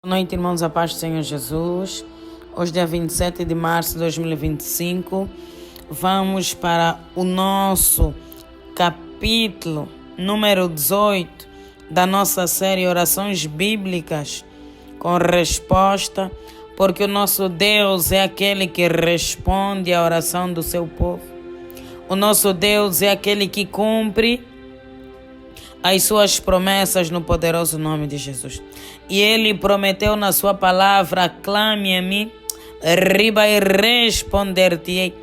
Boa noite, irmãos, a paz do Senhor Jesus. Hoje, dia 27 de março de 2025, vamos para o nosso capítulo número 18 da nossa série Orações Bíblicas com Resposta, porque o nosso Deus é aquele que responde à oração do seu povo. O nosso Deus é aquele que cumpre as suas promessas no poderoso nome de Jesus. E Ele prometeu na sua palavra: clame a mim, riba e responder-te-ei,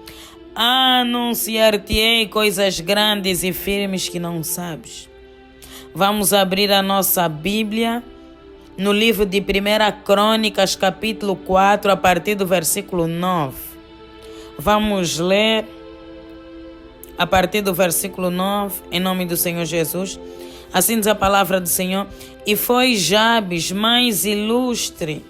anunciar-te-ei coisas grandes e firmes que não sabes. Vamos abrir a nossa Bíblia no livro de 1 Crônicas, capítulo 4, a partir do versículo 9. Vamos ler a partir do versículo 9, em nome do Senhor Jesus. Assim diz a palavra do Senhor: E foi Jabes mais ilustre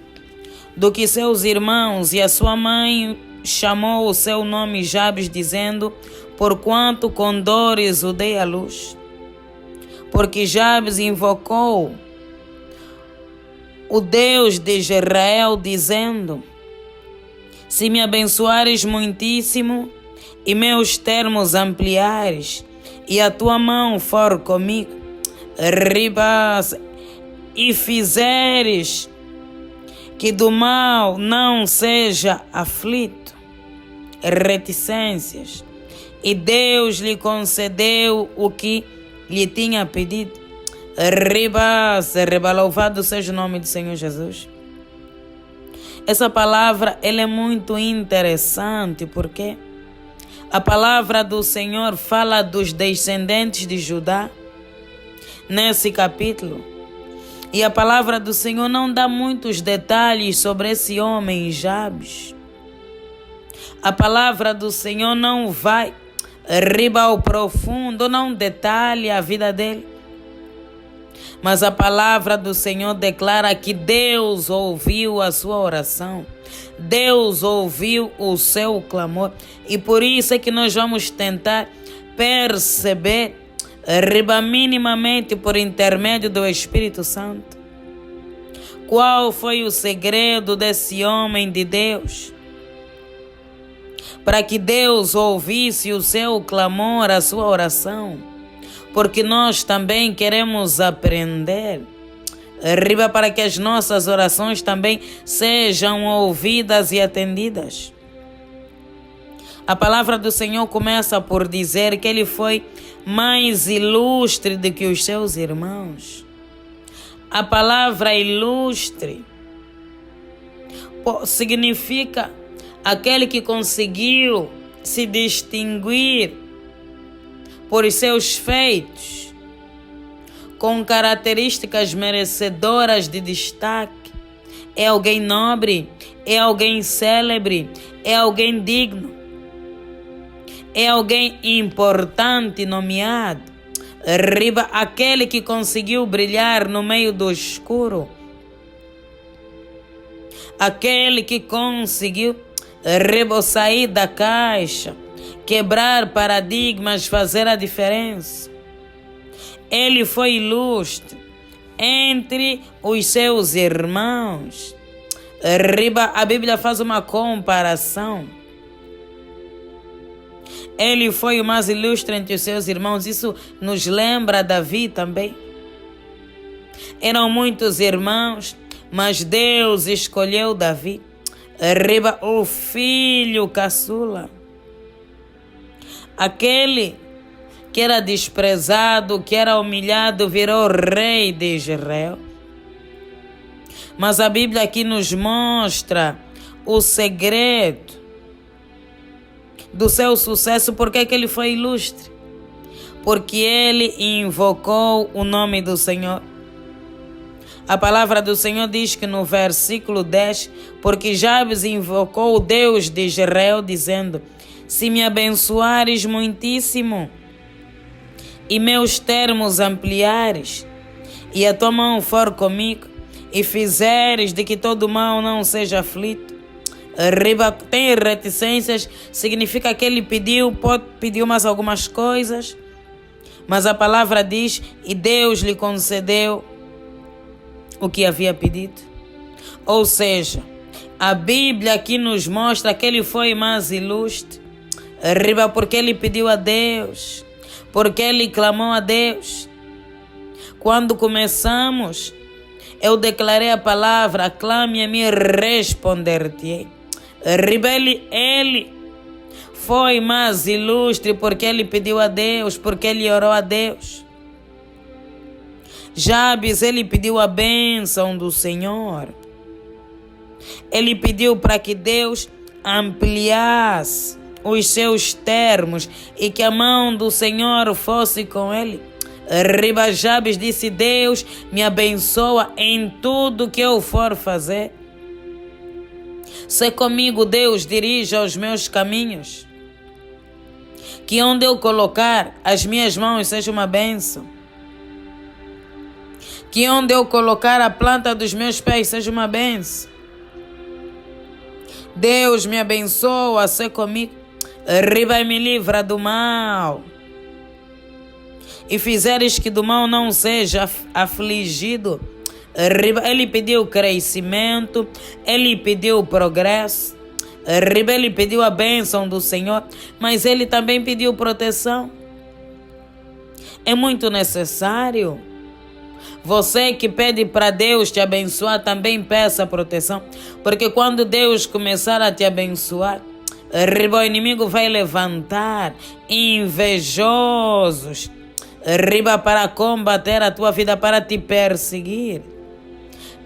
do que seus irmãos, e a sua mãe chamou o seu nome Jabes, dizendo: Porquanto com dores o dei à luz. Porque Jabes invocou o Deus de Israel, dizendo: Se me abençoares muitíssimo, e meus termos ampliares, e a tua mão for comigo, ribas, e fizeres que do mal não seja aflito, reticências, e Deus lhe concedeu o que lhe tinha pedido, ribas, louvado seja o nome do Senhor Jesus. Essa palavra ela é muito interessante, porque a palavra do Senhor fala dos descendentes de Judá nesse capítulo. E a palavra do Senhor não dá muitos detalhes sobre esse homem Jabes. A palavra do Senhor não vai riba ao profundo, não detalha a vida dele. Mas a palavra do Senhor declara que Deus ouviu a sua oração. Deus ouviu o seu clamor. E por isso é que nós vamos tentar perceber, minimamente por intermédio do Espírito Santo, qual foi o segredo desse homem de Deus, para que Deus ouvisse o seu clamor, a sua oração. Porque nós também queremos aprender, para que as nossas orações também sejam ouvidas e atendidas. A palavra do Senhor começa por dizer que ele foi mais ilustre do que os seus irmãos. A palavra ilustre significa aquele que conseguiu se distinguir por seus feitos, com características merecedoras de destaque. É alguém nobre, é alguém célebre, é alguém digno, é alguém importante, nomeado. Aquele que conseguiu brilhar no meio do escuro. Aquele que conseguiu sair da caixa, quebrar paradigmas, fazer a diferença. Ele foi ilustre entre os seus irmãos. A Bíblia faz uma comparação. Ele foi o mais ilustre entre os seus irmãos. Isso nos lembra Davi também. Eram muitos irmãos, mas Deus escolheu Davi, o filho caçula. Aquele que era desprezado, que era humilhado, virou rei de Israel. Mas a Bíblia aqui nos mostra o segredo do seu sucesso. Por que ele foi ilustre? Porque ele invocou o nome do Senhor. A palavra do Senhor diz que no versículo 10, porque Jabes invocou o Deus de Israel, dizendo: Se me abençoares muitíssimo, e meus termos ampliares, e a tua mão for comigo, e fizeres de que todo mal não seja aflito. Tem reticências, significa que ele pediu mais algumas coisas, mas a palavra diz: e Deus lhe concedeu o que havia pedido. Ou seja, a Bíblia aqui nos mostra que ele foi mais ilustre, arriba, porque ele pediu a Deus, porque ele clamou a Deus. Quando começamos, eu declarei a palavra, clame a mim e responder-te. Arriba, ele foi mais ilustre porque ele pediu a Deus, porque ele orou a Deus. Jabes, ele pediu a bênção do Senhor. Ele pediu para que Deus ampliasse os seus termos e que a mão do Senhor fosse com ele. Riba, Jabes disse: Deus me abençoa em tudo que eu for fazer. Se comigo, Deus, dirija os meus caminhos. Que onde eu colocar as minhas mãos seja uma bênção. Que onde eu colocar a planta dos meus pés seja uma bênção. Deus me abençoa, se comigo. Riba, e me livra do mal. E fizeres que do mal não seja afligido. Riba, ele pediu crescimento, ele pediu progresso. Riba, ele pediu a bênção do Senhor, mas ele também pediu proteção. É muito necessário. Você que pede para Deus te abençoar, também peça proteção. Porque quando Deus começar a te abençoar, riba, o inimigo vai levantar invejosos, riba, para combater a tua vida, para te perseguir.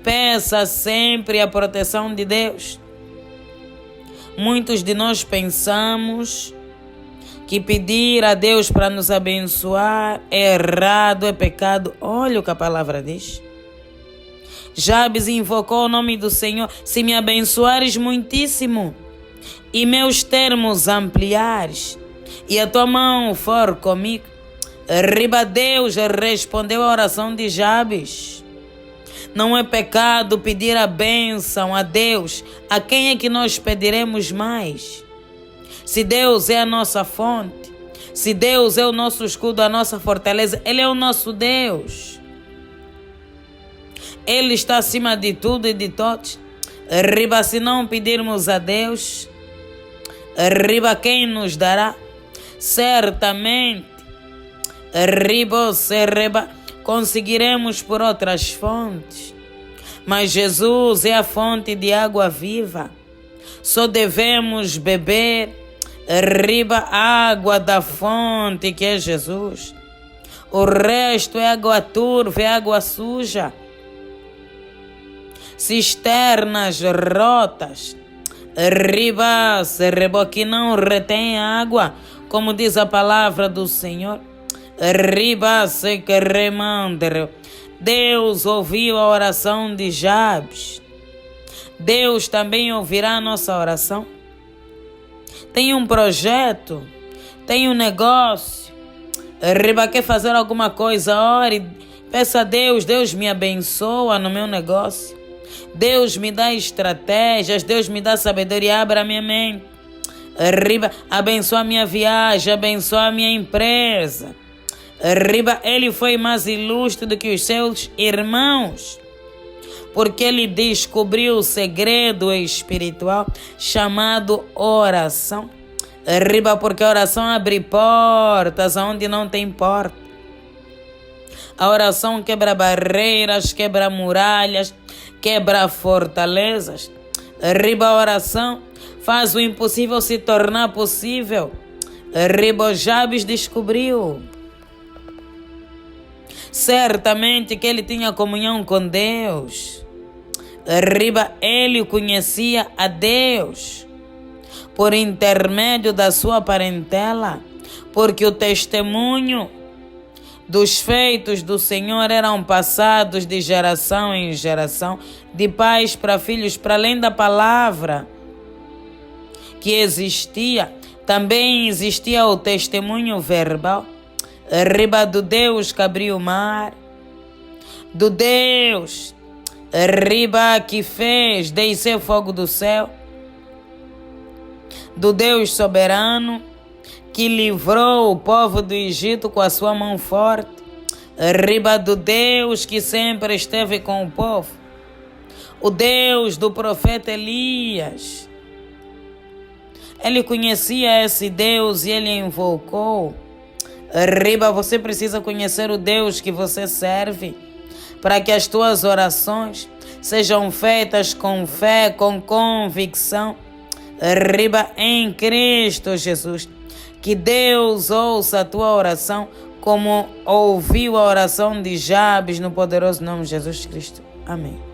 Peça sempre a proteção de Deus. Muitos de nós pensamos que pedir a Deus para nos abençoar é errado, é pecado. Olha o que a palavra diz. Jabes invocou o nome do Senhor: se me abençoares muitíssimo e meus termos ampliares e a tua mão for comigo. Riba, Deus respondeu a oração de Jabes. Não é pecado pedir a bênção a Deus. A quem é que nós pediremos mais? Se Deus é a nossa fonte, se Deus é o nosso escudo, a nossa fortaleza, Ele é o nosso Deus. Ele está acima de tudo e de todos. Riba, se não pedirmos a Deus, riba, quem nos dará? Certamente, riba, conseguiremos por outras fontes. Mas Jesus é a fonte de água viva. Só devemos beber, riba, água da fonte que é Jesus. O resto é água turva, é água suja. Cisternas rotas, riba, que não retém água, como diz a palavra do Senhor. Riba, que remandre. Deus ouviu a oração de Jabes. Deus também ouvirá a nossa oração. Tem um projeto, tem um negócio. Riba, quer fazer alguma coisa? Ore, peça a Deus. Deus me abençoa no meu negócio. Deus me dá estratégias. Deus me dá sabedoria. Abra a minha mente. Riba, abençoa a minha viagem. Abençoa a minha empresa. Riba, ele foi mais ilustre do que os seus irmãos, porque ele descobriu o segredo espiritual chamado oração. Riba, porque a oração abre portas onde não tem porta. A oração quebra barreiras, quebra muralhas, quebra fortalezas. Riba, a oração faz o impossível se tornar possível. Riba, Jabes descobriu. Certamente que ele tinha comunhão com Deus. Riba, ele conhecia a Deus por intermédio da sua parentela, porque o testemunho dos feitos do Senhor eram passados de geração em geração, de pais para filhos, para além da palavra que existia, também existia o testemunho verbal. Riba, do Deus que abriu o mar, do Deus, riba, que fez descer fogo do céu, do Deus soberano que livrou o povo do Egito com a sua mão forte, riba, do Deus que sempre esteve com o povo. o Deus do profeta Elias. Ele conhecia esse Deus e ele invocou. Riba, você precisa conhecer o Deus que você serve, para que as tuas orações sejam feitas com fé, com convicção. Riba, em Cristo Jesus. Que Deus ouça a tua oração como ouviu a oração de Jabes, no poderoso nome de Jesus Cristo. Amém.